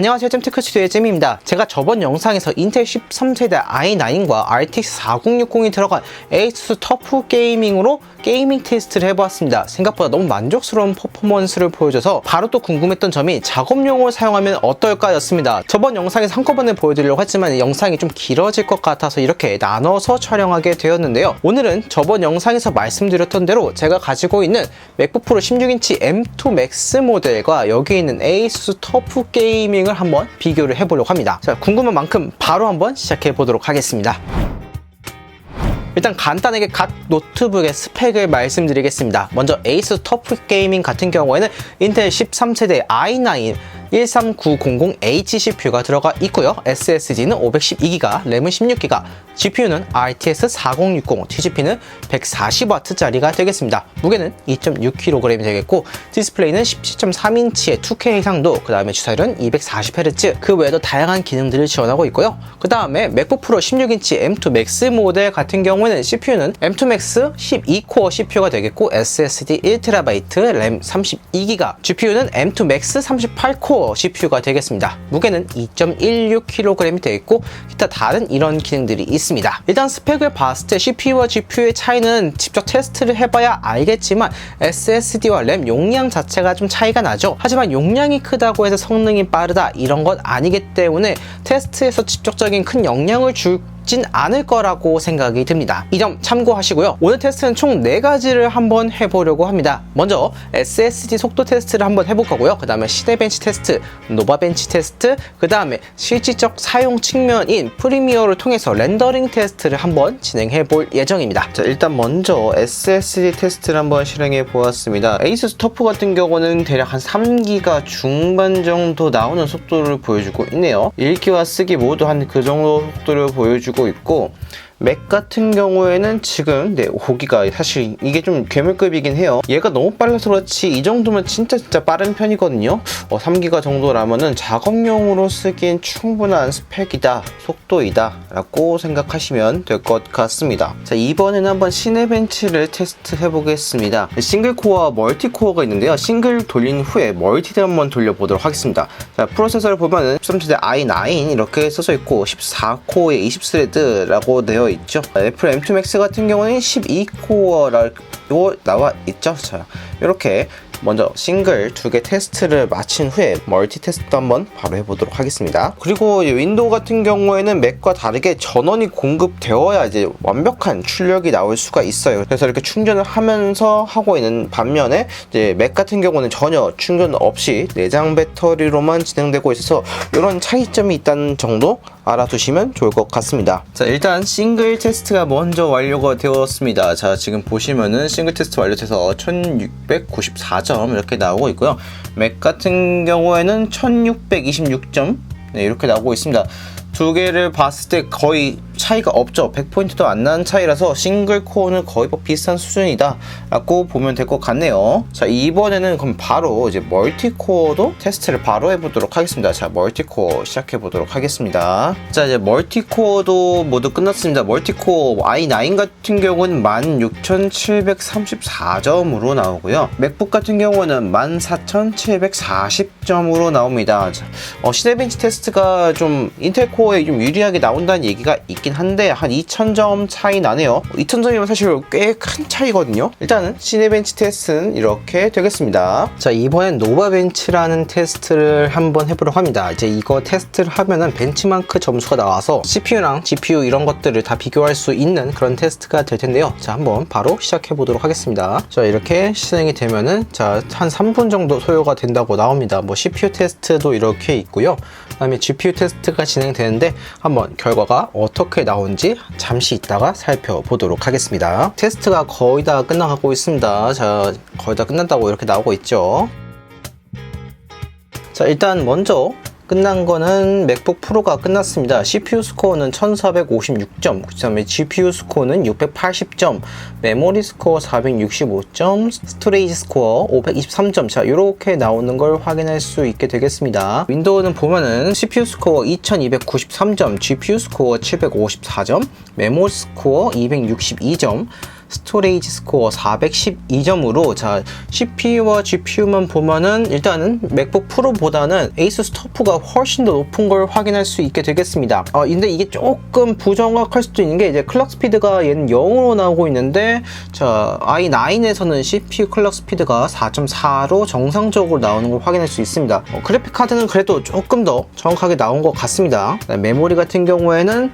안녕하세요, 잼테크 스튜디오의 잼입니다. 제가 저번 영상에서 인텔 13세대 i9과 RTX 4060이 들어간 ASUS 터프 게이밍으로 게이밍 테스트를 해보았습니다. 생각보다 너무 만족스러운 퍼포먼스를 보여줘서 바로 또 궁금했던 점이 작업용으로 사용하면 어떨까 였습니다. 저번 영상에서 한꺼번에 보여드리려고 했지만 영상이 좀 길어질 것 같아서 이렇게 나눠서 촬영하게 되었는데요. 오늘은 저번 영상에서 말씀드렸던 대로 제가 가지고 있는 맥북 프로 16인치 M2 Max 모델과 여기 있는 ASUS 터프 게이밍을 한번 비교를 해보려고 합니다. 자, 궁금한 만큼 바로 한번 시작해 보도록 하겠습니다. 일단 간단하게 각 노트북의 스펙을 말씀드리겠습니다. 먼저 ASUS 터프 게이밍 같은 경우에는 인텔 13세대 i9 13900H CPU가 들어가 있고요. SSD는 512GB, 램은 16GB, GPU는 RTX 4060, TGP는 140W짜리가 되겠습니다. 무게는 2.6kg이 되겠고, 디스플레이는 17.3인치의 2K 해상도, 그 다음에 주사율은 240Hz, 그 외에도 다양한 기능들을 지원하고 있고요. 그 다음에 맥북 프로 16인치 M2 Max 모델 같은 경우에는 CPU는 M2 Max 12코어 CPU가 되겠고, SSD 1TB, 램 32GB, GPU는 M2 Max 38코어 CPU가 되겠습니다. 무게는 2.16kg이 되겠고, 기타 다른 이런 기능들이 있습니다. 일단 스펙을 봤을 때 CPU와 GPU의 차이는 직접 테스트를 해봐야 알겠지만 SSD와 램 용량 자체가 좀 차이가 나죠. 하지만 용량이 크다고 해서 성능이 빠르다 이런 건 아니기 때문에 테스트에서 직접적인 큰 영향을 줄 않을 거라고 생각이 듭니다. 이 점 참고하시고요. 오늘 테스트는 총 4가지를 한번 해보려고 합니다. 먼저 SSD 속도 테스트를 한번 해볼 거고요. 그 다음에 시네벤치 테스트, 노바벤치 테스트, 그 다음에 실질적 사용 측면인 프리미어를 통해서 렌더링 테스트를 한번 진행해 볼 예정입니다. 자, 일단 먼저 SSD 테스트를 한번 실행해 보았습니다. ASUS 터프 같은 경우는 대략 한 3기가 중반 정도 나오는 속도를 보여주고 있네요. 읽기와 쓰기 모두 한 그 정도 속도를 보여주고 있고, 맥 같은 경우에는 지금 5기가 사실 이게 좀 괴물급이긴 해요. 얘가 너무 빨라서 그렇지 이 정도면 진짜 빠른 편이거든요. 3기가 정도라면은 작업용으로 쓰기엔 충분한 스펙이다, 속도이다 라고 생각하시면 될 것 같습니다. 자, 이번에는 한번 시네벤치를 테스트 해보겠습니다. 싱글 코어와 멀티 코어가 있는데요. 싱글 돌린 후에 멀티를 한번 돌려보도록 하겠습니다. 자, 프로세서를 보면은 13세대 i9 이렇게 써져 있고 14코어의 20스레드라고 되어 있죠. 애플 M2 Max 같은 경우는 12코어라고 나와 있죠. 자, 이렇게 먼저 싱글 2개 테스트를 마친 후에 멀티 테스트 한번 바로 해보도록 하겠습니다. 그리고 윈도우 같은 경우에는 맥과 다르게 전원이 공급되어야 이제 완벽한 출력이 나올 수가 있어요. 그래서 이렇게 충전을 하면서 하고 있는 반면에 이제 맥 같은 경우는 전혀 충전 없이 내장 배터리로만 진행되고 있어서 이런 차이점이 있다는 정도 알아두시면 좋을 것 같습니다. 자, 일단 싱글 테스트가 먼저 완료가 되었습니다. 자, 지금 보시면은 싱글 테스트 완료돼서 1694점 이렇게 나오고 있고요. 맥 같은 경우에는 1626점 이렇게 나오고 있습니다. 두 개를 봤을 때 거의 차이가 없죠. 100포인트도 안 나는 차이라서 싱글 코어는 거의 비슷한 수준이다 라고 보면 될 것 같네요. 자, 이번에는 그럼 바로 이제 멀티 코어도 테스트를 바로 해보도록 하겠습니다. 자, 멀티 코어 시작해 보도록 하겠습니다. 자, 이제 멀티 코어도 모두 끝났습니다. 멀티 코어 i9 같은 경우는 16,734점으로 나오고요. 맥북 같은 경우는 14,740점으로 나옵니다. 자, 시네벤치 테스트가 좀 인텔 코어에 좀 유리하게 나온다는 얘기가 있긴 한데 한 2000점 차이 나네요. 2000점이면 사실 꽤 큰 차이거든요. 일단은 시네벤치 테스트는 이렇게 되겠습니다. 자, 이번엔 노바벤치라는 테스트를 한번 해보려고 합니다. 이제 이거 테스트를 하면은 벤치마크 점수가 나와서 CPU랑 GPU 이런 것들을 다 비교할 수 있는 그런 테스트가 될 텐데요. 자, 한번 바로 시작해 보도록 하겠습니다. 자, 이렇게 실행이 되면은 자, 한 3분 정도 소요가 된다고 나옵니다. 뭐 CPU 테스트도 이렇게 있고요. 그 다음에 GPU 테스트가 진행되는데 한번 결과가 어떻게 나온지 잠시 있다가 살펴보도록 하겠습니다. 테스트가 거의 다 끝나가고 있습니다. 자, 거의 다 끝났다고 이렇게 나오고 있죠. 자, 일단 먼저 끝난 거는 맥북 프로가 끝났습니다. CPU 스코어는 1456점, 그 다음에 GPU 스코어는 680점, 메모리 스코어 465점, 스토리지 스코어 523점. 자, 이렇게 나오는 걸 확인할 수 있게 되겠습니다. 윈도우는 보면은 CPU 스코어 2293점, GPU 스코어 754점, 메모리 스코어 262점, 스토리지 스코어 412점으로 자 CPU와 GPU만 보면은 일단은 맥북 프로보다는 에이수스 터프가 훨씬 더 높은 걸 확인할 수 있게 되겠습니다. 근데 이게 조금 부정확할 수도 있는 게 이제 클럭 스피드가 얘는 0으로 나오고 있는데 자 i9에서는 CPU 클럭 스피드가 4.4로 정상적으로 나오는 걸 확인할 수 있습니다. 그래픽 카드는 그래도 조금 더 정확하게 나온 것 같습니다. 메모리 같은 경우에는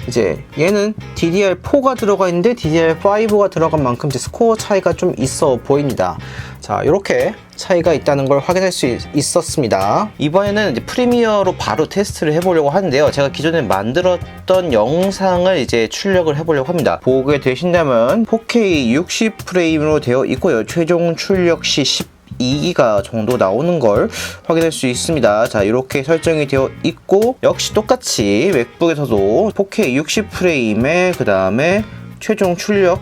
이제 얘는 DDR4가 들어가 있는데 DDR5가 들어간 만큼 이제 스코어 차이가 좀 있어 보입니다. 자, 이렇게 차이가 있다는 걸 확인할 수 있었습니다. 이번에는 이제 프리미어로 바로 테스트를 해보려고 하는데요. 제가 기존에 만들었던 영상을 이제 출력을 해보려고 합니다. 보게 되신다면 4K 60프레임으로 되어 있고요. 최종 출력 시 2기가 정도 나오는 걸 확인할 수 있습니다. 자, 이렇게 설정이 되어 있고 역시 똑같이 맥북에서도 4K 60프레임에 그 다음에 최종 출력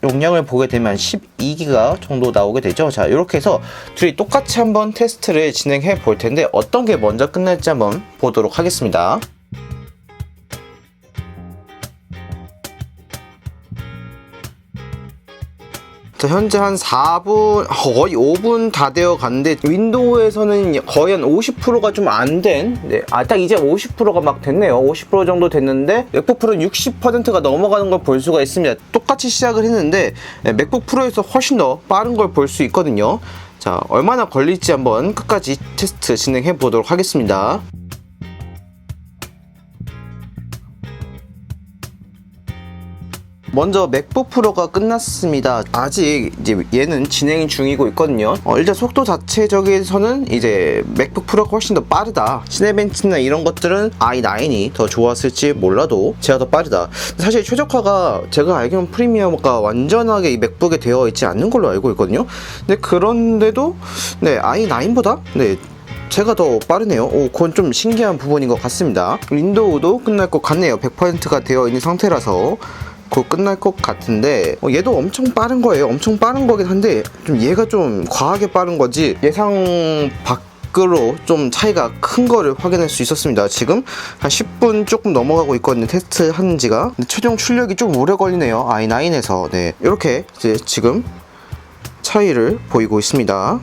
용량을 보게 되면 12기가 정도 나오게 되죠. 자, 이렇게 해서 둘이 똑같이 한번 테스트를 진행해 볼 텐데 어떤 게 먼저 끝날지 한번 보도록 하겠습니다. 자, 현재 한 4분, 거의 5분 다 되어 갔는데, 윈도우에서는 거의 한 50%가 좀 안 된, 딱 이제 50%가 막 됐네요. 50% 정도 됐는데, 맥북 프로는 60%가 넘어가는 걸 볼 수가 있습니다. 똑같이 시작을 했는데, 맥북 프로에서 훨씬 더 빠른 걸 볼 수 있거든요. 자, 얼마나 걸릴지 한번 끝까지 테스트 진행해 보도록 하겠습니다. 먼저 맥북 프로가 끝났습니다. 아직 이제 얘는 진행 중이고 있거든요. 일단 속도 자체적에서는 이제 맥북 프로가 훨씬 더 빠르다. 시네벤치나 이런 것들은 i9이 더 좋았을지 몰라도 제가 더 빠르다. 사실 최적화가 제가 알기로는 프리미어가 완전하게 이 맥북에 되어 있지 않는 걸로 알고 있거든요. 근데 그런데도 i9보다 제가 더 빠르네요. 그건 좀 신기한 부분인 것 같습니다. 윈도우도 끝날 것 같네요. 100%가 되어 있는 상태라서 곧 끝날 것 같은데 얘도 엄청 빠른 거예요. 엄청 빠른 거긴 한데 좀 얘가 좀 과하게 빠른 거지 예상 밖으로 좀 차이가 큰 거를 확인할 수 있었습니다. 지금 한 10분 조금 넘어가고 있거든요. 테스트 하는 지가. 최종 출력이 좀 오래 걸리네요. i9에서 이렇게 이제 지금 차이를 보이고 있습니다.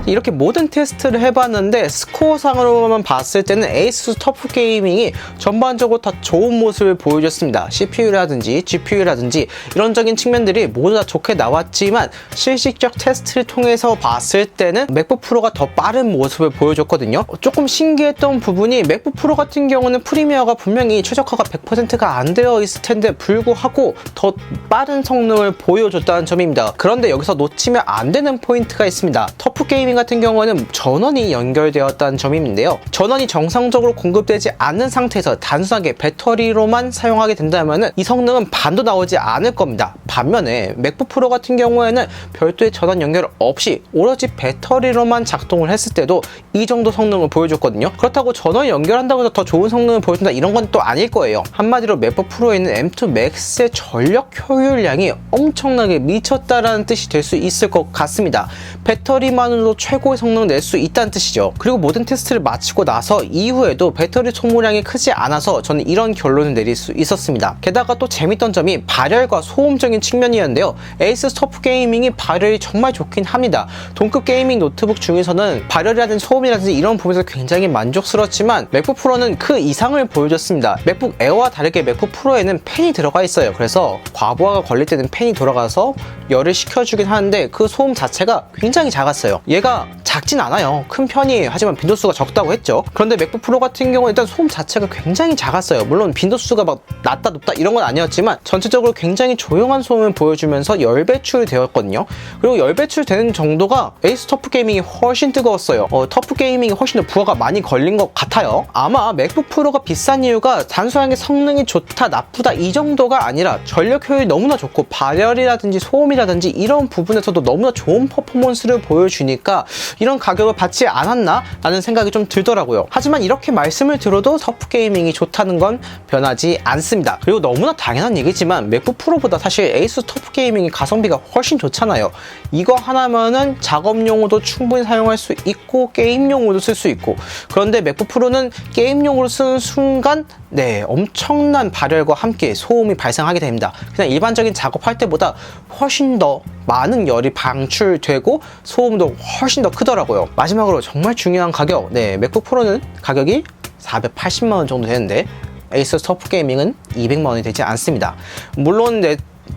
이렇게 모든 테스트를 해봤는데 스코어상으로만 봤을 때는 에이수스 터프 게이밍이 전반적으로 다 좋은 모습을 보여줬습니다. CPU라든지 GPU라든지 이런적인 측면들이 모두 다 좋게 나왔지만 실질적 테스트를 통해서 봤을 때는 맥북 프로가 더 빠른 모습을 보여줬거든요. 조금 신기했던 부분이 맥북 프로 같은 경우는 프리미어가 분명히 최적화가 100%가 안 되어 있을 텐데 불구하고 더 빠른 성능을 보여줬다는 점입니다. 그런데 여기서 놓치면 안 되는 포인트가 있습니다. 터프 게이밍 같은 경우는 전원이 연결되었다는 점인데요. 전원이 정상적으로 공급되지 않는 상태에서 단순하게 배터리로만 사용하게 된다면 이 성능은 반도 나오지 않을 겁니다. 반면에 맥북 프로 같은 경우에는 별도의 전원 연결 없이 오로지 배터리로만 작동을 했을 때도 이 정도 성능을 보여줬거든요. 그렇다고 전원 연결한다고 해서 더 좋은 성능을 보여준다 이런 건 또 아닐 거예요. 한마디로 맥북 프로에 있는 M2 Max의 전력 효율량이 엄청나게 미쳤다라는 뜻이 될 수 있을 것 같습니다. 배터리만으로도 최고의 성능을 낼 수 있다는 뜻이죠. 그리고 모든 테스트를 마치고 나서 이후에도 배터리 소모량이 크지 않아서 저는 이런 결론을 내릴 수 있었습니다. 게다가 또 재밌던 점이 발열과 소음적인 측면이었는데요. 에이수스 터프 게이밍이 발열이 정말 좋긴 합니다. 동급 게이밍 노트북 중에서는 발열이라든지 소음이라든지 이런 부분에서 굉장히 만족스럽지만 맥북 프로는 그 이상을 보여줬습니다. 맥북 에어와 다르게 맥북 프로에는 팬이 들어가 있어요. 그래서 과부하가 걸릴 때는 팬이 돌아가서 열을 식혀주긴 하는데 그 소음 자체가 굉장히 작았어요. 얘가 작진 않아요. 큰 편이에요. 하지만 빈도수가 적다고 했죠. 그런데 맥북 프로 같은 경우는 일단 소음 자체가 굉장히 작았어요. 물론 빈도수가 막 낮다 높다 이런 건 아니었지만 전체적으로 굉장히 조용한 소음을 보여주면서 열 배출이 되었거든요. 그리고 열 배출되는 정도가 에이수스 터프 게이밍이 훨씬 뜨거웠어요. 터프 게이밍이 훨씬 더 부하가 많이 걸린 것 같아요. 아마 맥북 프로가 비싼 이유가 단순하게 성능이 좋다 나쁘다 이 정도가 아니라 전력 효율이 너무나 좋고 발열이라든지 소음이라든지 이런 부분에서도 너무나 좋은 퍼포먼스를 보여주니까 이런 가격을 받지 않았나 라는 생각이 좀 들더라고요. 하지만 이렇게 말씀을 들어도 터프 게이밍이 좋다는 건 변하지 않습니다. 그리고 너무나 당연한 얘기지만 맥북 프로보다 사실 에이수스 터프 게이밍이 가성비가 훨씬 좋잖아요. 이거 하나면은 작업용으로도 충분히 사용할 수 있고 게임용으로도 쓸 수 있고, 그런데 맥북 프로는 게임용으로 쓰는 순간 네, 엄청난 발열과 함께 소음이 발생하게 됩니다. 그냥 일반적인 작업할 때보다 훨씬 더 많은 열이 방출되고 소음도 훨씬 더 크더라고요. 마지막으로 정말 중요한 가격. 네, 맥북 프로는 가격이 480만 원 정도 되는데 에이수스 터프 게이밍은 200만 원이 되지 않습니다. 물론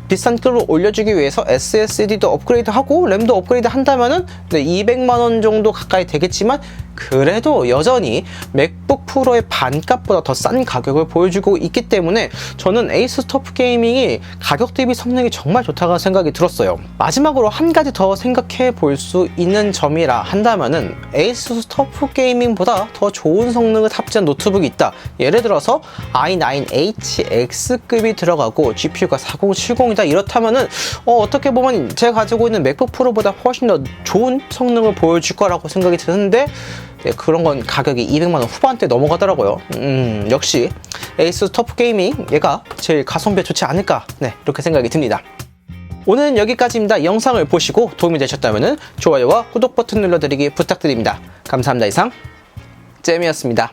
비싼 급으로 올려주기 위해서 SSD도 업그레이드하고 램도 업그레이드 한다면은 200만 원 정도 가까이 되겠지만, 그래도 여전히 맥북 프로의 반값보다 더 싼 가격을 보여주고 있기 때문에 저는 에이수스 터프 게이밍이 가격 대비 성능이 정말 좋다고 생각이 들었어요. 마지막으로 한 가지 더 생각해 볼 수 있는 점이라 한다면은 에이수스 터프 게이밍보다 더 좋은 성능을 탑재한 노트북이 있다. 예를 들어서 i9HX급이 들어가고 GPU가 4070이다. 이렇다면은 어떻게 보면 제가 가지고 있는 맥북 프로보다 훨씬 더 좋은 성능을 보여줄 거라고 생각이 드는데, 네, 그런 건 가격이 200만 원 후반대 넘어가더라고요. 역시 에이수스 터프 게이밍 얘가 제일 가성비가 좋지 않을까, 네, 이렇게 생각이 듭니다. 오늘은 여기까지입니다. 영상을 보시고 도움이 되셨다면 좋아요와 구독 버튼 눌러드리기 부탁드립니다. 감사합니다. 이상 잼이었습니다.